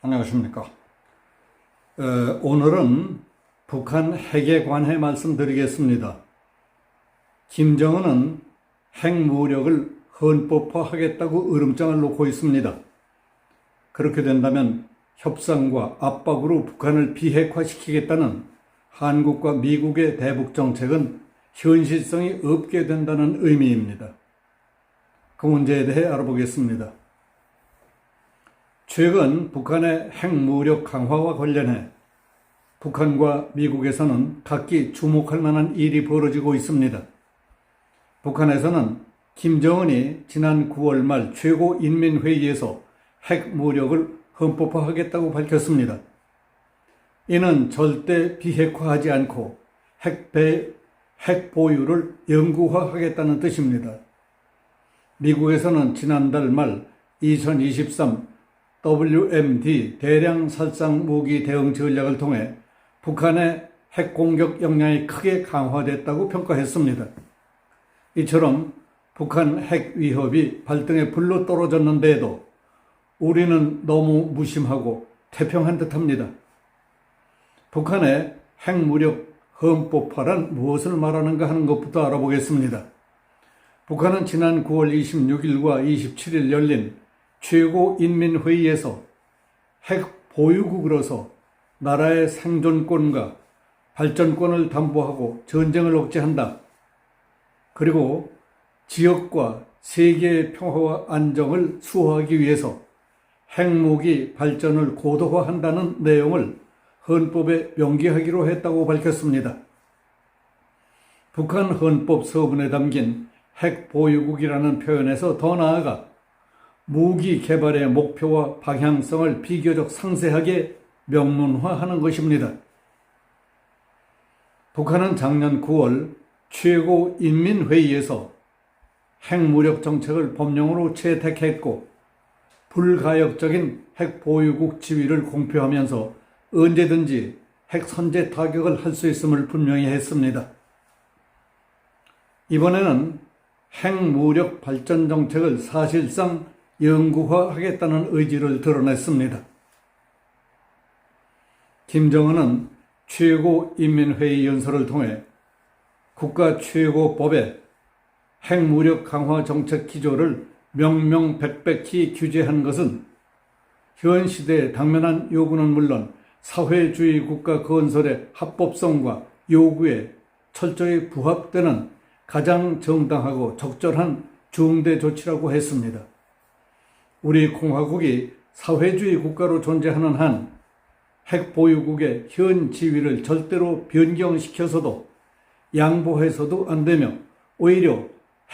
안녕하십니까. 오늘은 북한 핵에 관해 말씀드리겠습니다. 김정은은 핵무력을 헌법화하겠다고 으름장을 놓고 있습니다. 그렇게 된다면 협상과 압박으로 북한을 비핵화시키겠다는 한국과 미국의 대북 정책은 현실성이 없게 된다는 의미입니다. 그 문제에 대해 알아보겠습니다. 최근 북한의 핵무력 강화와 관련해 북한과 미국에서는 각기 주목할 만한 일이 벌어지고 있습니다. 북한에서는 김정은이 지난 9월 말 최고인민회의에서 핵무력을 헌법화하겠다고 밝혔습니다. 이는 절대 비핵화하지 않고 핵 보유를 영구화하겠다는 뜻입니다. 미국에서는 지난달 말 2023 WMD 대량 살상 무기 대응 전략을 통해 북한의 핵 공격 역량이 크게 강화됐다고 평가했습니다. 이처럼 북한 핵 위협이 발등에 불로 떨어졌는데도 우리는 너무 무심하고 태평한 듯합니다. 북한의 핵무력 헌법화란 무엇을 말하는가 하는 것부터 알아보겠습니다. 북한은 지난 9월 26일과 27일 열린 최고인민회의에서 핵 보유국으로서 나라의 생존권과 발전권을 담보하고 전쟁을 억제한다. 그리고 지역과 세계의 평화와 안정을 수호하기 위해서 핵무기 발전을 고도화한다는 내용을 헌법에 명기하기로 했다고 밝혔습니다. 북한 헌법 서문에 담긴 핵 보유국이라는 표현에서 더 나아가 무기 개발의 목표와 방향성을 비교적 상세하게 명문화하는 것입니다. 북한은 작년 9월 최고인민회의에서 핵무력 정책을 법령으로 채택했고 불가역적인 핵 보유국 지위를 공표하면서 언제든지 핵 선제 타격을 할 수 있음을 분명히 했습니다. 이번에는 핵무력 발전 정책을 사실상 영구화하겠다는 의지를 드러냈습니다. 김정은은 최고인민회의 연설을 통해 국가 최고법에 핵무력 강화 정책 기조를 명명백백히 규제한 것은 현 시대의 당면한 요구는 물론 사회주의 국가 건설의 합법성과 요구에 철저히 부합되는 가장 정당하고 적절한 중대 조치라고 했습니다. 우리 공화국이 사회주의 국가로 존재하는 한 핵보유국의 현 지위를 절대로 변경시켜서도 양보해서도 안 되며 오히려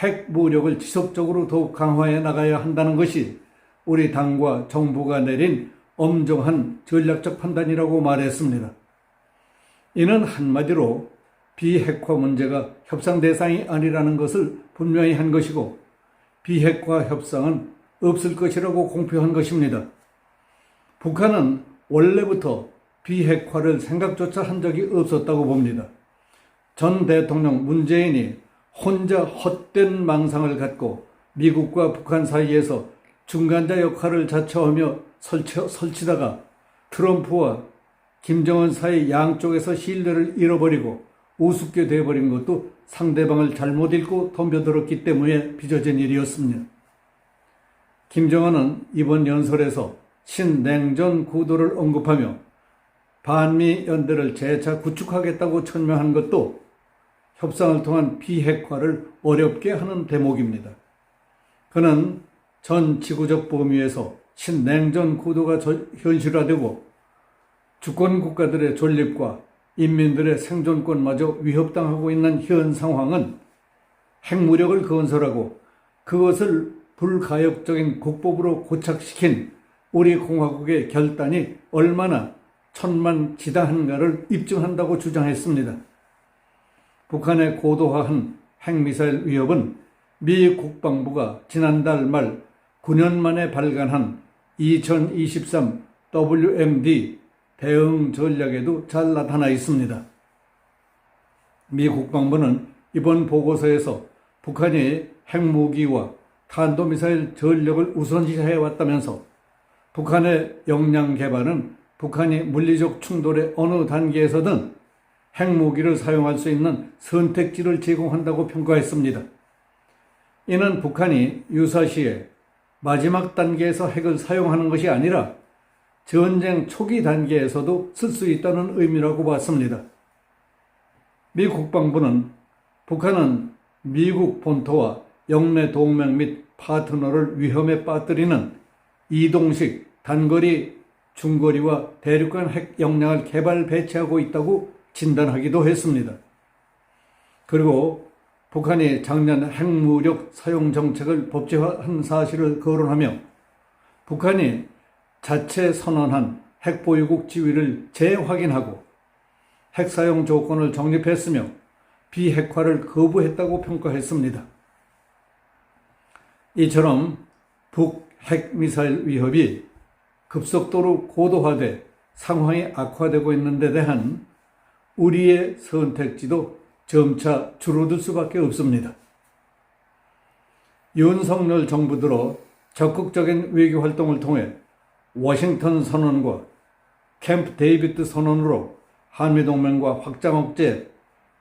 핵무력을 지속적으로 더욱 강화해 나가야 한다는 것이 우리 당과 정부가 내린 엄정한 전략적 판단이라고 말했습니다. 이는 한마디로 비핵화 문제가 협상 대상이 아니라는 것을 분명히 한 것이고 비핵화 협상은 없을 것이라고 공표한 것입니다. 북한은 원래부터 비핵화를 생각조차 한 적이 없었다고 봅니다. 전 대통령 문재인이 혼자 헛된 망상을 갖고 미국과 북한 사이에서 중간자 역할을 자처하며 설치다가 트럼프와 김정은 사이 양쪽에서 신뢰를 잃어버리고 우습게 되어버린 것도 상대방을 잘못 읽고 덤벼들었기 때문에 빚어진 일이었습니다. 김정은은 이번 연설에서 신냉전 구도를 언급하며 반미 연대를 재차 구축하겠다고 천명한 것도 협상을 통한 비핵화를 어렵게 하는 대목입니다. 그는 전 지구적 범위에서 신냉전 구도가 현실화되고 주권 국가들의 존립과 인민들의 생존권마저 위협당하고 있는 현 상황은 핵무력을 건설하고 그것을 불가역적인 국법으로 고착시킨 우리 공화국의 결단이 얼마나 천만지다한가를 입증한다고 주장했습니다. 북한의 고도화한 핵미사일 위협은 미 국방부가 지난달 말 9년 만에 발간한 2023 WMD 대응 전략에도 잘 나타나 있습니다. 미 국방부는 이번 보고서에서 북한이 핵무기와 탄도미사일 전력을 우선시해왔다면서 북한의 역량 개발은 북한이 물리적 충돌의 어느 단계에서든 핵무기를 사용할 수 있는 선택지를 제공한다고 평가했습니다. 이는 북한이 유사시에 마지막 단계에서 핵을 사용하는 것이 아니라 전쟁 초기 단계에서도 쓸 수 있다는 의미라고 봤습니다. 미 국방부는 북한은 미국 본토와 영내 동맹 및 파트너를 위험에 빠뜨리는 이동식, 단거리, 중거리와 대륙간 핵 역량을 개발 배치하고 있다고 진단하기도 했습니다. 그리고 북한이 작년 핵무력 사용 정책을 법제화한 사실을 거론하며 북한이 자체 선언한 핵보유국 지위를 재확인하고 핵사용 조건을 정립했으며 비핵화를 거부했다고 평가했습니다. 이처럼 북핵미사일 위협이 급속도로 고도화돼 상황이 악화되고 있는 데 대한 우리의 선택지도 점차 줄어들 수밖에 없습니다. 윤석열 정부 들어 적극적인 외교 활동을 통해 워싱턴 선언과 캠프 데이비드 선언으로 한미동맹과 확장 억제,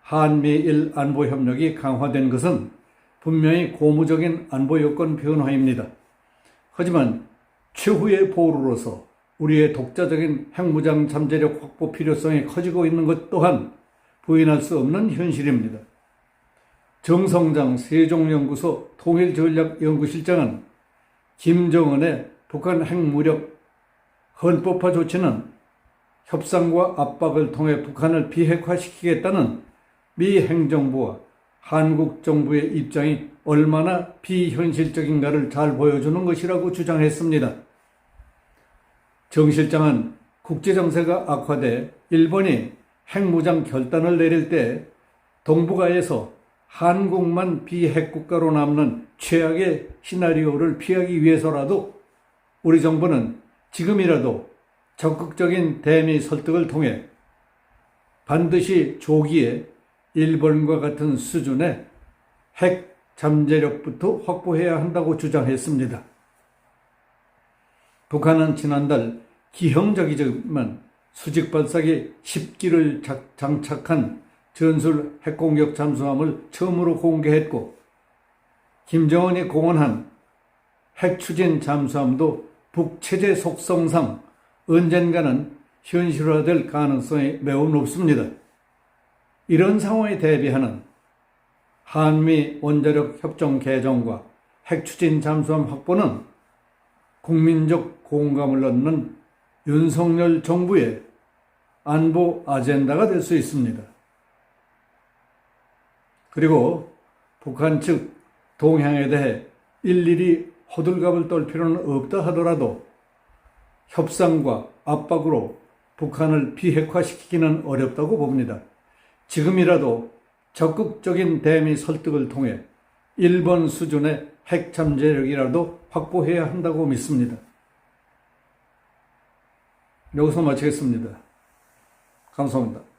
한미일 안보협력이 강화된 것은 분명히 고무적인 안보 여건 변화입니다. 하지만 최후의 보루로서 우리의 독자적인 핵무장 잠재력 확보 필요성이 커지고 있는 것 또한 부인할 수 없는 현실입니다. 정성장 세종연구소 통일전략연구실장은 김정은의 북한 핵무력 헌법화 조치는 협상과 압박을 통해 북한을 비핵화시키겠다는 미 행정부와 한국 정부의 입장이 얼마나 비현실적인가를 잘 보여주는 것이라고 주장했습니다. 정 실장은 국제정세가 악화돼 일본이 핵무장 결단을 내릴 때 동북아에서 한국만 비핵 국가로 남는 최악의 시나리오를 피하기 위해서라도 우리 정부는 지금이라도 적극적인 대미 설득을 통해 반드시 조기에 일본과 같은 수준의 핵 잠재력부터 확보해야 한다고 주장했습니다. 북한은 지난달 기형적이지만 수직 발사기 10기를 장착한 전술 핵공격 잠수함을 처음으로 공개했고 김정은이 공언한 핵추진 잠수함도 북체제 속성상 언젠가는 현실화될 가능성이 매우 높습니다. 이런 상황에 대비하는 한미 원자력 협정 개정과 핵추진 잠수함 확보는 국민적 공감을 얻는 윤석열 정부의 안보 아젠다가 될 수 있습니다. 그리고 북한 측 동향에 대해 일일이 호들갑을 떨 필요는 없다 하더라도 협상과 압박으로 북한을 비핵화시키기는 어렵다고 봅니다. 지금이라도 적극적인 대미 설득을 통해 일본 수준의 핵 잠재력이라도 확보해야 한다고 믿습니다. 여기서 마치겠습니다. 감사합니다.